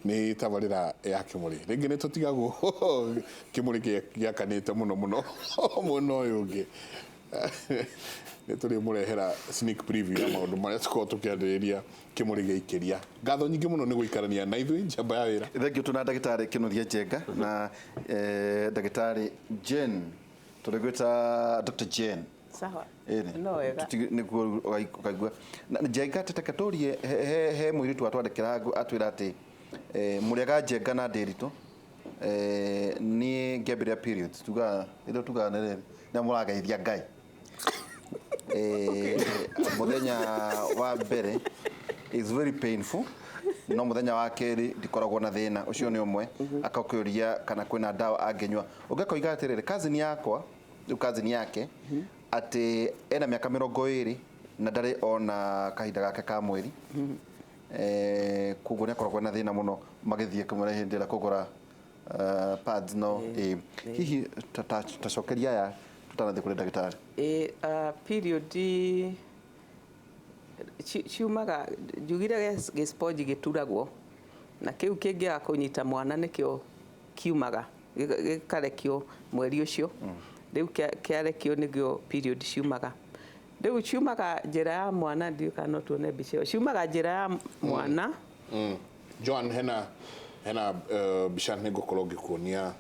ni tabarira ya Kimuri ringi ni tutigagwo Kimuri giakanite muno muno yungi ni turi murehera sneak preview ya maundu maria tuko tukiandiria Kimuri giikiria ngatho nyingi muno ni guikarania na ithui njamba ya wira thengi tuna ndagitari Kinuthia Njenga na ndagitari Jane turigwita Dr. Jane sawa no wega niguo ukaigua Njenga tetekatorie he mwiri twatwandikira atwira ati muriaga Njenga na Ndereti ni ngiambiria periods tuga nere na muragaithia Ngai muthenya wa mbere is very painful no muthenya wa keri ndikoragwo na thina ucio ni umwe akakuria kana kwina dawa angenywa ungakoiga atirire cousin yakwa cousin yake ati ena miaka 20 na ndari ona kahinda gake ka mweri kugo ne koragwo na thina muno magithie kumura hindira kugura pads no hihi tacokeria ya tutanathi kuri ndagitari period ciumaga njugire gesponge gituragwo na kiu kingia kunyita mwana nikio kiumaga gikarekio mweri ucio riu kiarekio nigio period ciumaga riu ciumaga njira ya mwana ndio kana tuone bicio ciumaga njira ya mwana John hena bishan nego kologi kuonia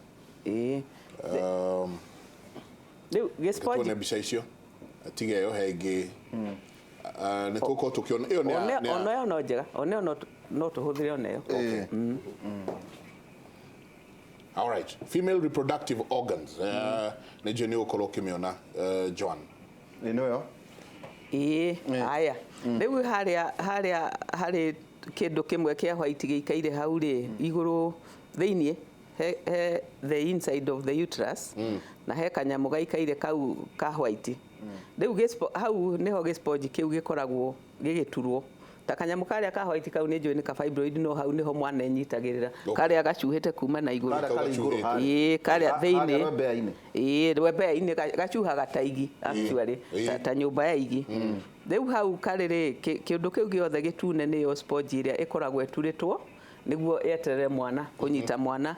riu gesponge tuone bicia icio atige yo hegi ne koko tukiona iyo ono no njega ono no tuhuthire oneyo all right female reproductive organs ne jeni okolo kimiona John ino aya riu haria kindu kimwe kia white gikaire hau ri iguru thiini the inside of the uterus na he kanyamu gaikaire kau ka white riu hau neho gesponge kiu gikoragwo gigiturwo ta kanyamu karia ka white kau ni njui ni ka fibroid no hau neho mwana enyitagirira karia gacuhite kuma na iguru karia thiini rwembe-ini gacuhaga taigi actually ta nyumba ya igi riu hau kariri kindu kiu giothe gitune ni yo sponge iria ikoragwo eturitwo niguo eterere mwana kunyita mwana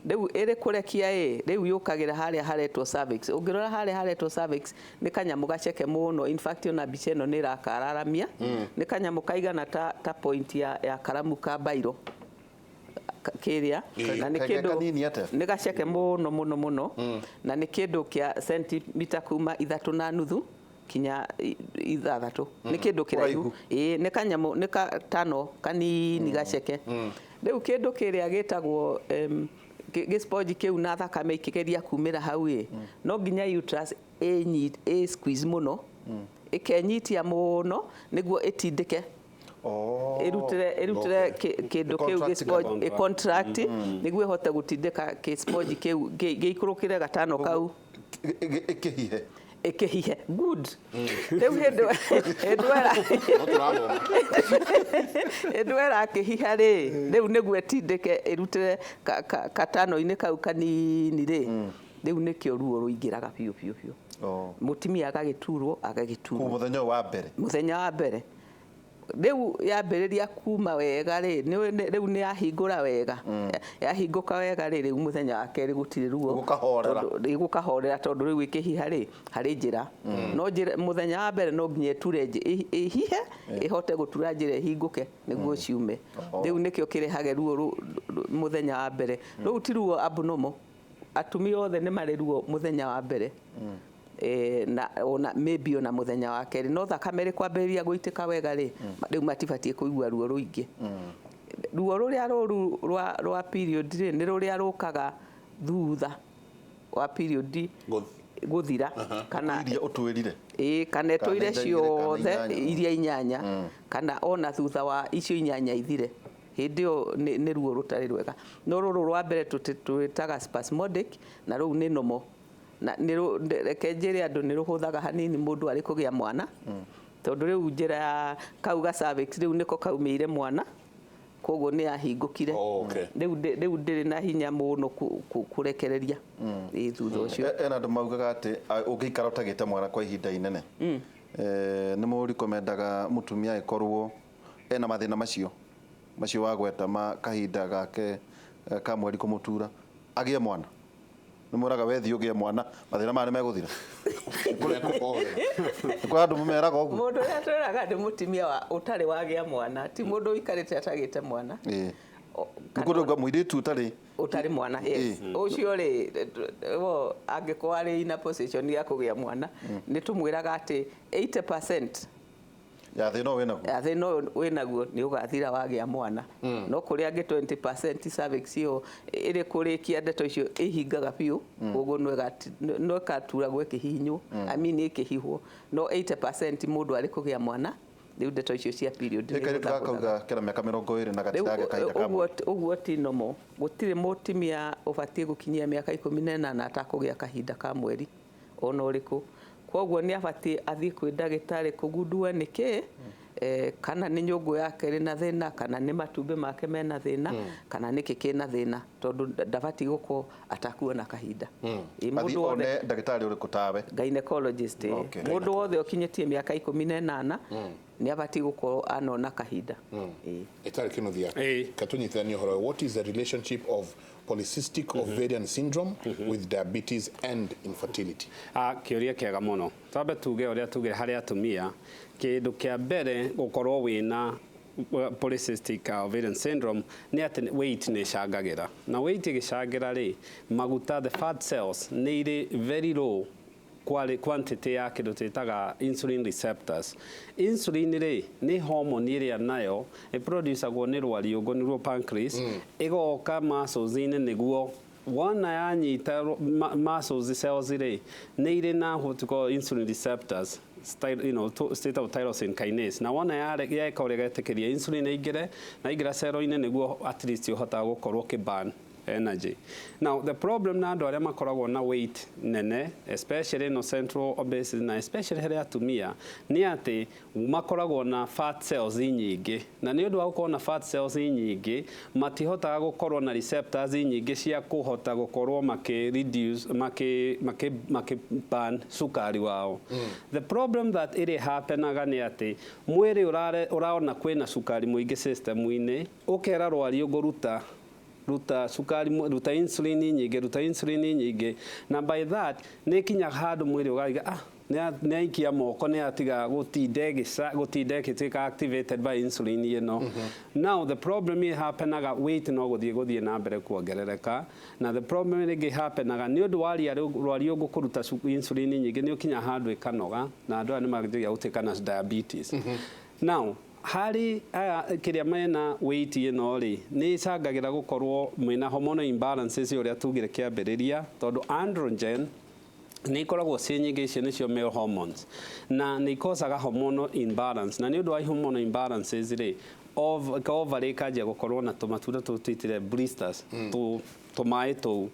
riu iri kurekia riu yukagira haria haretwo cervix ungirora haria haretwo cervix ni kanyamu gaceke muno in fact ona bica ino ni rakararamia ni kanyamu kaigana ta point ya karamu ka bairo kiria na ni kindu ni gaceke muno na ni kindu kia centimeter kuma 3.5 kinya 6 ni kindu kiraihu ni kanyamu ni katano kanini gaceke riu kindu kiria gitagwo gesponge kiu na thakame ikigeria kumira hau no nginya uterus squeeze muno ikenyitia muno niguo itindike irutire kindu kiu gesponge contract niguo ihote gutindika gesponge kiu giikurukire gatano kau ekehihe good riu edwera kehiha riu niguo etindike irutire katano-ini kau kanini riu nikio ruo ruingiraga piu mutimia agagiturwo muthenya wa mbere riu yambiriria kuma wega riu ni yahingura wega yahinguka wega riu muthenya wa keri gutire ruo gukahorera tondu riu ikihiha hari njira no muthenya wa mbere no nginya ture ihihe ihote gutura njira ihinguke niguo ciume riu nikio kirehage ruo muthenya wa mbere riu ti ruo abnormal atumia othe ni mari ruo muthenya wa mbere na ona maybe ona muthenya wa keri no thakame ri kwambiriria guitika wega riu matibatie kuigua ruo ruingi ruo ruria rwa period ni ruria rukaga thutha wa period guthira kana iria utwirire kana etwire ciothe iria inyanya kana ona thutha wa icio inyanya ithire hindi yo ni ruo rutari rwega no ruru rwa mbere tutitaga spasmodic na ruu ni nomo na reke njire andu ni ruhuthaga hanini mundu ari kugia mwana tondu riu njira kau ga cervix riu niko kaumire mwana koguo ni ahingukire riu ndiri na hinya muno kurekereria thutha ucio ena andu maugaga ati ungiikara utagite mwana kwa ihinda inene ni muri komendaga mutumia ikorwo ena mathina macio macio wagweta ma kahinda gake ka mweri kumutura agie mwana nĩ mũraga wethi ũgĩe mwana mathĩna maya nĩ megũthira kwa andũ mũmeraga ũguo mũndũ ũrĩa twĩraga nĩ mũtumia ũtarĩ wagĩa mwana ti mũndũ ũikarĩte atagĩte mwana nĩkũndũ mũirĩtu ũtarĩ mwana ũcio rĩ angĩkorwo arĩ ina position ya kũgĩa mwana nĩ tũmwĩraga atĩ 80% ya thĩna wĩnaguo nĩ ũgathira wagĩa mwana no kũrĩ angĩ 20% cervix ĩyo ĩrĩ kũrĩkia ndeto icio ĩhingaga biũ koguo no ĩkaturagwo ĩkĩhihinywo amini ĩkĩhihwo no 80% mũndũ arĩ kũgĩa mwana rĩu ndeto icio cia period nĩkauga kĩra mĩaka 20 na gatirage kahinda kamwe ũguo ti nomo gũtirĩ mũtumia ũbatiĩ gũkinyia mĩaka 18 atakũgĩa kahinda ka mweri ona ũrĩkũ koguo nĩ abatiĩ athiĩ kwĩ ndagĩtarĩ kũgundua nĩkĩ kana nĩ nyũngũ yake ĩrĩ na thĩna kana nĩ matumbĩ make mena thĩna kana nĩkĩ kĩna thĩna tondũ ndabatiĩ gũkorwo atakuona kahinda mũndũ wothe ndagĩtarĩ ũrĩkũ tawe gynecologist mũndũ wothe ũkinyĩtie mĩaka 18 nĩ abatiĩ gũkorwo anona kahinda Itarĩ Kĩnuthia katunyitithania ũhoro what is the relationship of polycystic ovarian syndrome with diabetes and infertility kĩũria kĩega mũno twambe tuge ũrĩa tugire harĩ atumia kĩndũ kĩa mbere gũkorwo wĩna polycystic ovarian syndrome nĩ atĩ weight nĩ ĩcangagĩra na weight ĩgĩcangĩra rĩ maguta the fat cells nĩ irĩ very low quantity ya kĩndũ twĩtaga insulin receptors insulin rĩ nĩ hormone ĩrĩa nayo ĩproducagwo nĩ rwariũngũ nĩruo pancreas ĩgoka muscles-inĩ nĩguo wona yanyita muscles cells rĩ nĩ irĩ na what we call insulin receptors state of tyrosine kinase na wona yaeka ũrĩa getĩkĩria insulin ĩingĩre na ingĩra cell-inĩ nĩguo at least ũhotaga gũkorwo ũkĩburn energy. Now the problem na andũ arĩa makoragwo na weight nene especially no central obesity na especially harĩ atumia nĩ atĩ makoragwo na fat cells nyingĩ na nĩ ũndũ wa gũkorwo na fat cells nyingĩ matihotaga gũkorwo na receptors nyingĩ cia kũhota gũkorwo burn sukari wao. The problem that it happens nĩ atĩ mwĩrĩ ũraona kwĩna sukari mũingĩ system-inĩ ũkera rwariũngũ ruta sukari ruta insulin nyingĩ na by that nĩ kinya handũ mwĩrĩ ũgaiga nĩ aikia moko nĩ atiga gũtinda ĩgĩtuĩka activated by insulin ĩno now the problem happens weight no gũthiĩ na mbere kuongerereka na the problem rĩngĩ happens nĩ ũndũ wa rwariũngũ kũruta insulin nyingĩ nĩ ũkinya handũ ĩkanoga na andũ aya nĩ magĩthiĩ gũtuĩka na diabetes now harĩ kĩrĩa mena weight ĩno rĩ nĩ ĩcangagĩra gũkorwo mwĩna hormonal imbalances ũrĩa tugire kĩambĩrĩria tondũ androgen nĩ ikoragwo ciĩ nyingĩ icio nĩcio male hormones na nĩ ikosaga hormonal imbalance na nĩ ũndũ wa hormonal imbalances rĩ ovary ĩkanjia gũkorwo na tũmatunda tũu twĩtire blisters tũmaĩ tũu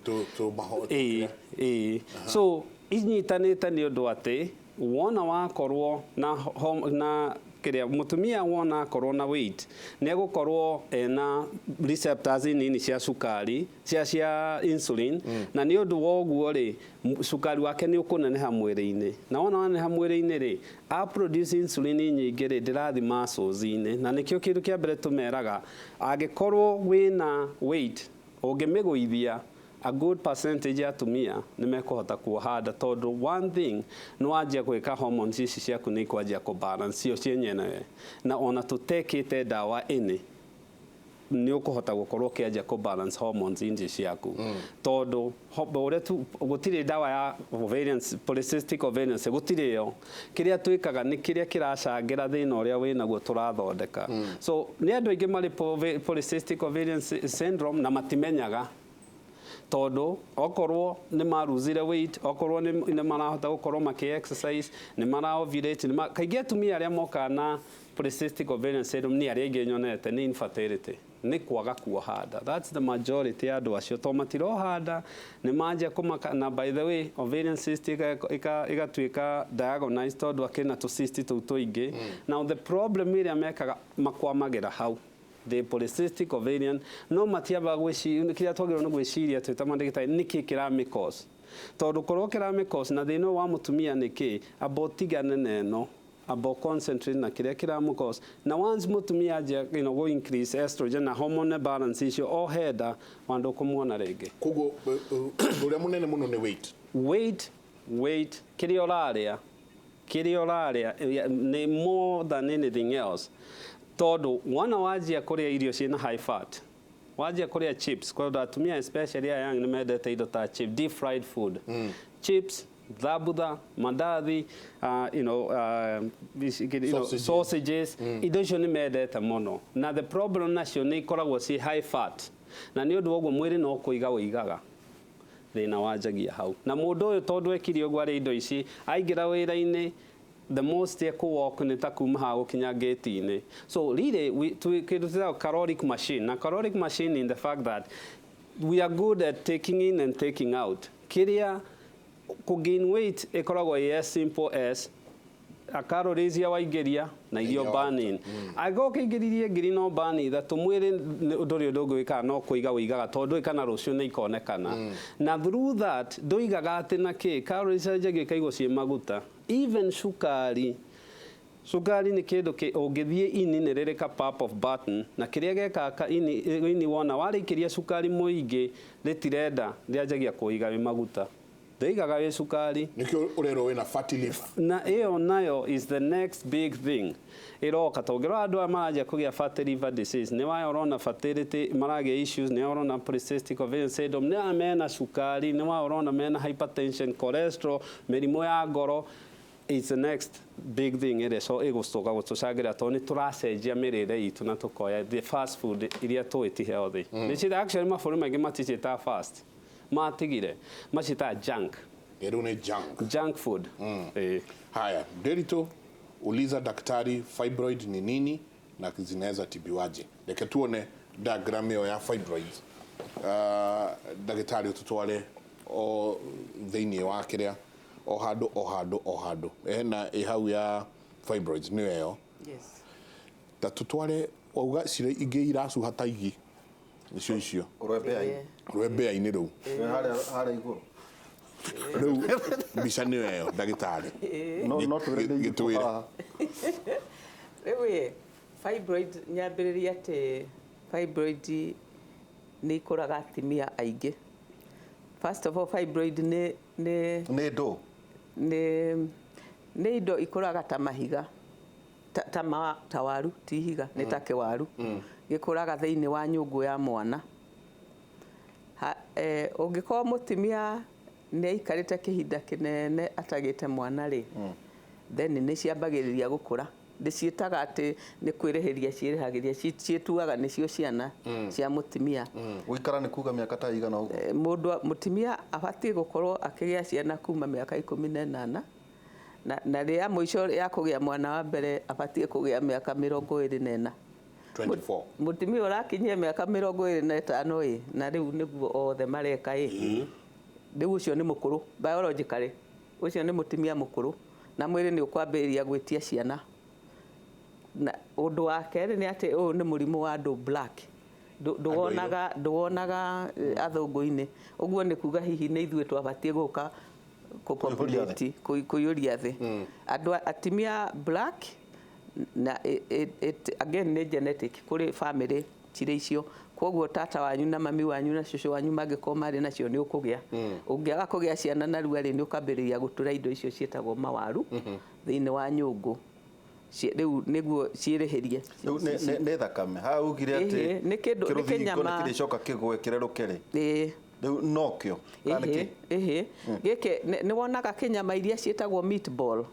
so inyitanĩte nĩ ũndũ atĩ wona wakorwo na kĩrĩa mũtumia wona akorwo na weight nĩ egũkorwo ena receptors nini cia sukari cia insulin na nĩ ũndũ wa ũguo rĩ sukari wake nĩ ũkũneneha mwĩrĩ-inĩ na wona waneneha mwĩrĩ-inĩ rĩ produce insulin nyingĩ rĩ ndĩrathi muscles-inĩ na nĩkĩo kĩndũ kĩa mbere tũmeraga angĩkorwo wĩna weight ũngĩmĩgũithia a good percentage ya atumia nĩ mekũhota kuoha nda tondũ one thing nĩ wanjia gwĩka hormones ici ciaku nĩ ikwanjia kũbalance cio cienyewe na ona tũtekĩte ndawa ĩnĩ nĩ ũkũhota gũkorwo ũkĩanjia kũbalance hormones ici ciaku tondũ gũtirĩ ndawa ya polycystic ovarian gũtirĩ yo kĩrĩa twĩkaga nĩ kĩrĩa kĩracangĩra thĩna ũrĩa wĩnaguo tũrathondeka so nĩ andũ aingĩ marĩ polycystic ovarian syndrome na matimenyaga tondũ okorwo nĩ maruzire weight okorwo nĩ marahota gũkorwo maki-exercise nĩ mara-ovulate kaingĩ atumia arĩa mokaga na polycystic ovarian syndrome nĩ arĩa aingĩ nyonete nĩ infertility nĩ kwaga kuoha nda that's the majority ya andũ acio to matiroha nda nĩ manjia kũmaka na by the way ovarian cyst igatuĩka diagnosed tondũ akĩna tũ-cyst tũu tũingĩ now the problem ĩrĩa mekaga makwamagĩra hau the polycystic ovarian no matiamba gwĩciria kĩrĩa twagĩrĩirwo nĩ gwĩciria twĩ ta mandagĩtarĩ nĩkĩ kĩramĩcause tondũ korwo kĩramĩcause na thĩna wa mũtumia nĩkĩ amba ũtigane na ĩno about concentrate na kiria kiramu cause na once mutumia aje go increase estrogen na hormone balance icio o heda wandu kumuona rege kogo uria munene muno ni weight kiria oraria ni more than anything else todo wana wajia kuria irio ciina high fat wajia kuria chips kwa atumia especially young ni mendete indo ta chip deep fried food chips thabutha mandathi sausages indo icio ni mendete muno na the problem nacio ni ikoragwo ci high fat na ni undu ogwo mwiri no kuiga wigaga thina wanjagia hau na mundu uyu tondu ekiri ogwo ari indo ici aingira wira-ini the most walk ni ta kuma ha gukinya gate-ini so really to caloric machine na caloric machine in the fact that we are good at taking in and taking out kiria ku gain weight ikoragwo as simple as a calories ya waigeria na irio burning ago kigiririe ngiri no burn that mwiri ndori ndogo wika no kuiga wigaga tondu ikana rucio ni ikonekana na through that ndoigaga ati na ki calories njagi kaigo cie maguta even sukari ni kindu ungithie ini ni riri ka pop of button na kiria geka ini wona warikiria sukari muingi ritirenda rianjagia kuiga wi maguta ndaigaga wi sukari nikio urero wina fatty liver na iyo nayo is the next big thing iroka tongera andu amaraja kugia fatty liver disease ni wayorona fertility maragia issues ni wayorona polycystic ovarian syndrome ni amena sukari ni wayorona mena hypertension cholesterol merimu ya ngoro it's the next big thing ire so igustoka gutucagira to ni turacenjia mirire itu na tukoya the fast food iria tuiti healthy ni chida actually mafuru maingi maticita fast matigire macita junk erune junk food haya Ndereti uliza daktari fibroid ni nini na zinaweza tibiwaje leke tuone diagram ya fibroids daktari tutwale o thini wa kiria o hado na ihau ya fibroids ni yo yes ta tutwale auga cire ingi iracu hataigi icio rwebea ini ru hara iguru ru bica ni yo daktari no gitwire ewe fibroid nyambiriria te fibroid ni ikuraga atumia aingi first of all fibroid ni indo ikuraga ta mahiga ta waru ti higa ni ta kiwaru gikuraga thiini wa nyungu ya mwana ungikorwo mutumia ni aikarite kihinda kinene atagite mwana ri then ni ciambagiriria gukura ndiciitaga ati ni kwirihiria ciirihagiria cietuaga nicio ciana cia mutumia guikara ni kuga miaka ta igana uguo mundu mutumia abatie gukorwo akigia ciana kuma miaka 18 na ria muico ya kugia mwana wa mbere abatie kugia miaka 24 mutumia urakinyia miaka 25 na riu niguo othe mareka riu ucio ni mukuru biologically ucio ni mutumia mukuru na mwiri ni ukwambiriria gwitia ciana na undu wa keri ni ati uyu ni murimu wa andu black nduwonaga athungu-ini uguo ni kuga hihi ni ithuĩ twabatie guka kupopulate kuyuria thi andu atimia black na again ni genetic kuri family cire icio koguo tata wanyu na mami wanyu na cucu wanyu mangĩkorwo marĩ nacio nĩ ũkũgĩa ũngĩaga kũgĩa ciana na ruarĩ nĩ ũkambĩrĩria gũtũra indo icio ciĩtagwo mawaru thĩinĩ wa nyũngũ rĩu nĩguo ciĩrĩhĩrie nĩ thakame ha ugire atĩ nĩ kĩnyama kĩrĩcoka kĩgwe kĩrerũkere rĩu nokĩo gĩkĩ nĩ wonaga kĩnyama iria ciĩtagwo meatball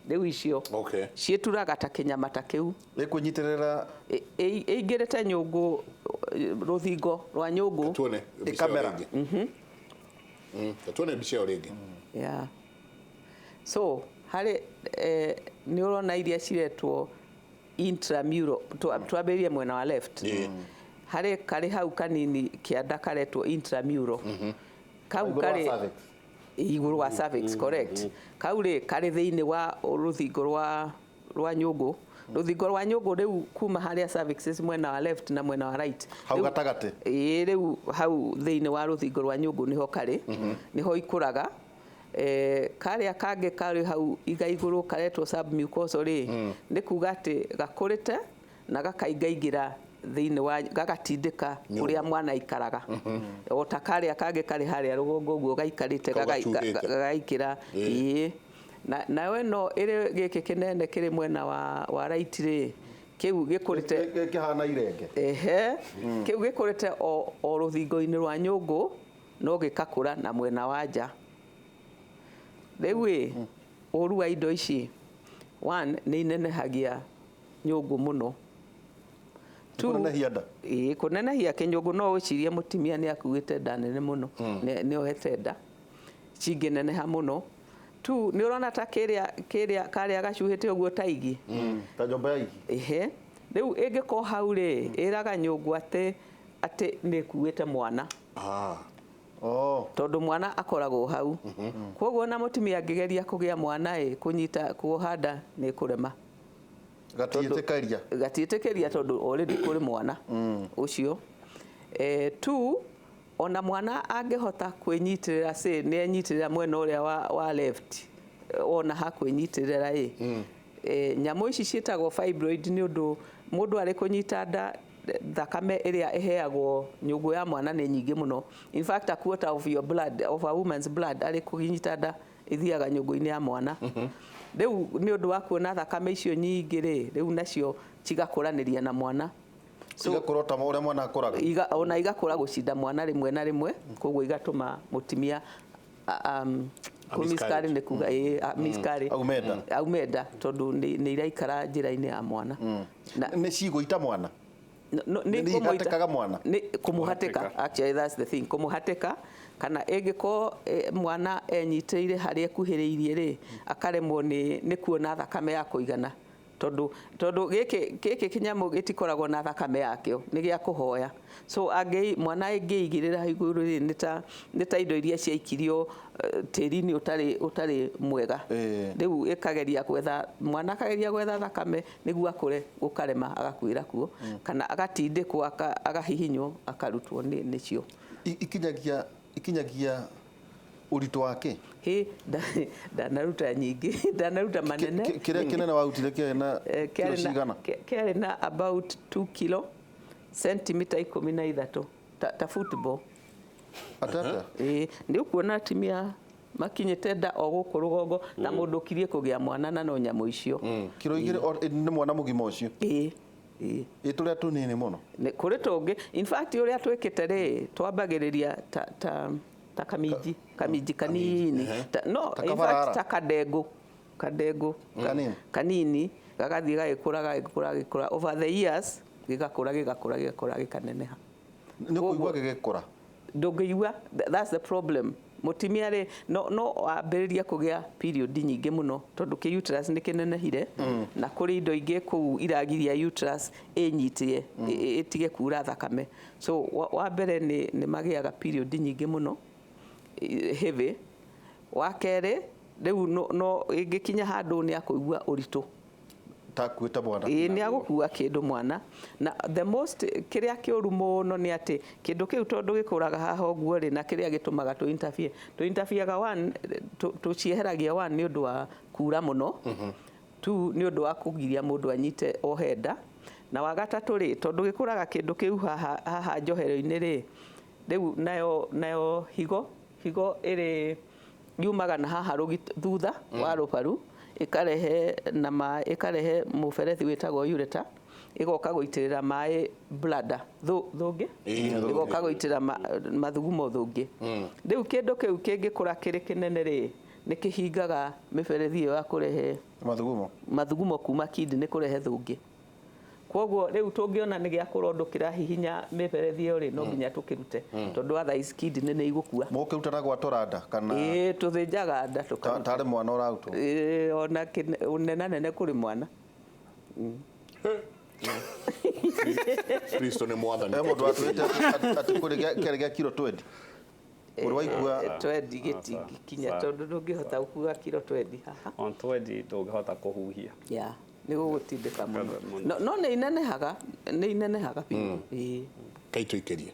rĩu icio ciĩturaga ta kĩnyama ta kĩu ĩkũnyitĩrĩra ĩingĩrĩte nyũngũ rũthingo rwa nyũngũ kamera tuone mbica ĩyo rĩngĩ so harĩ nĩ ũrona iria ciretwo intramural twambĩrĩrie mwena wa left harĩ karĩ hau kanini kĩanda karetwo intramural kau karĩ iguru wa cervix correct kau rĩ karĩ thĩinĩ wa rũthingo rwa nyũngũ rũthingo rwa nyũngũ rĩu kuma harĩa cervixes mwena wa left na mwena wa right hau gatagatĩ rĩu hau thĩinĩ wa rũthingo rwa nyũngũ niho karĩ niho ikũraga karĩa kangĩ karĩ hau iga igũrũ karetwo submucosal rĩ nĩ kuga atĩ gakũrĩte na gakaingaingĩra thĩinĩ wa gagatindĩka kũrĩa mwana aikaraga o ta karĩa kangĩ karĩ harĩa rũgongo ũguo gaikarĩte gagaikĩra nayo ĩno ĩrĩ gĩkĩ kĩnene kĩrĩ mwena wa right rĩ kĩu gĩkũrĩte kĩhana irenge kĩu gĩkũrĩte o rũthingo-inĩ rwa nyũngũ no gĩkakũra na mwena wa nja rĩu ũru wa indo ici one nĩ inenehagia nyũngũ mũno kũnenehia kĩnyũngũ no ũcirie mũtumia nĩ akuĩte nda nene mũno nĩ ohete nda cingĩneneha mũno tu nĩ ũrona ta karĩa gacuhĩte ũguo ta igi ta njomba ya igi rĩu ĩngĩkorwo hau rĩ ĩraga nyũngũ atĩ nĩ ĩkuĩte mwana tondũ mwana akoragwo hau kwoguo na mũtumia angĩgeria kũgĩa mwana kũnyita kuoha nda nĩ kũrema gatiĩtĩkĩria tondũ already kũrĩ mwana ũcio tu ona mwana angĩhota kwĩnyitĩrĩra nĩ enyitĩrĩra mwena ũrĩa wa left ona ha kwĩnyitĩrĩra nyamũ ici ciĩtagwo fibroid nĩ ũndũ mũndũ arĩ kũnyita nda thakame ĩrĩa ĩheagwo nyũngũ ya mwana nĩ nyingĩ mũno in fact a quarter of your blood of a woman's blood arĩ kũnyita nda ithiaga nyũngũ-inĩ ya mwana rĩu nĩ ũndũ wa kuona thakame icio nyingĩ rĩ rĩu nacio cigakũranĩria na mwana igakorwo ta ũrĩa mwana akũraga ona igakũra gũcinda mwana rĩmwe na rĩmwe koguo igatũma mũtumia miscarry nĩ kuga miscarry aumenda tondũ nĩ iraikara njĩra-inĩ ya mwana nĩ cigũita mwana kũmũhatĩka actually that's the thing kũmũhatĩka kana ĩngĩkorwo mwana enyitĩire harĩa ekuhĩrĩirie rĩ akaremwo nĩ kuona thakame ya kũigana tondũ gĩkĩ kĩnyamũ gĩtikoragwo na thakame yakĩo nĩ gĩa kũhoya so mwana angĩigĩrĩra igũrũ rĩ nĩ ta indo iria ciaikirio tĩri-inĩ ũtarĩ mwega rĩu ĩkageria gwetha mwana akageria gwetha thakame nĩguo akũre gũkarema agakuĩra kuo kana agatindĩkwo agahihinywo akarutwo nĩcio ikinyagia ũritũ wake ndanaruta nyingĩ ndanaruta manene kĩrĩa kĩnene warutire kĩarĩ cigana kĩarĩ na about 2 kilo sentimita 13 ta football nĩ ũkuona atumia makinyĩte nda o gũkũ rũgongo na mũndũ ũkirie kũgĩa mwana na no nyamũ icio kiro 2 nĩ mwana mũgima ũcio tũrĩa tũnini mũno kũrĩ tũngĩ in fact ũrĩa twĩkĩte rĩ twambagĩrĩria ta kamiji kanini no in fact ta kadengu kanini gagathiĩ gagĩkũra over the years gĩgakũra gĩkaneneha nĩ kũigua gĩgĩkũra ndũngĩigua that's the problem mũtumia rĩ no ambĩrĩria kũgĩa period nyingĩ mũno tondũ kĩ uterus nĩ kĩnenehire na kũrĩ indo ingĩ kũu iragiria uterus ĩnyitie ĩtige kura thakame so wa mbere nĩ magĩaga period nyingĩ mũno heavy wa kerĩ rĩu no ĩngĩkinya handũ nĩ akũigua ũritũ takuĩta mwana nĩ agũkua kĩndũ mwana na the most kĩrĩa kĩũru mũno nĩ atĩ kĩndũ kĩu tondũ gĩkũraga haha ũguo rĩ na kĩrĩa gĩtũmaga tũinterfere one tũcieheragia one nĩ ũndũ wa kura mũno two nĩ ũndũ wa kũgiria mũndũ anyite ohenda na wa gatatũ rĩ tondũ gĩkũraga kĩndũ kĩu haha njohero-inĩ rĩ rĩu nayo higo ĩrĩ yumaga na haha thutha wa rũbaru ĩkarehe mũberethi wĩtagwo ureter ĩgoka gũitĩrĩra maĩ bladder thũngĩ ĩgoka gũitĩrĩra mathugumo thũngĩ rĩu kĩndũ kĩu kĩngĩkũra kĩrĩ kĩnene rĩ nĩ kĩhingaga mĩberethi ĩyo ya kũrehe mathugumo kuma kidney kũrehe thũngĩ kwoguo rĩu tũngĩona nĩ gĩakũra ũndũ kĩrahihinya mĩberethi ĩyo rĩ no nginya tũkĩrute tondũ otherwise kidney nĩ igũkua mũkĩruta na gwatũra nda kana tũthĩnjaga nda tarĩ mwana ũrarutwo ona ũnenanene kũrĩ mwana Kristo nĩ mwathani mũndũ atwĩte atĩ kũrĩ kĩarĩ gĩa kiro 20 ũrwaigua 20 gĩtikinya tondũ ndũngĩhota gũkua kiro 20 haha on 20 ndũngĩhota kũhuhia nĩ gũgũtindĩka mũno no nĩ inenehaga biũ kaitũ ikĩrie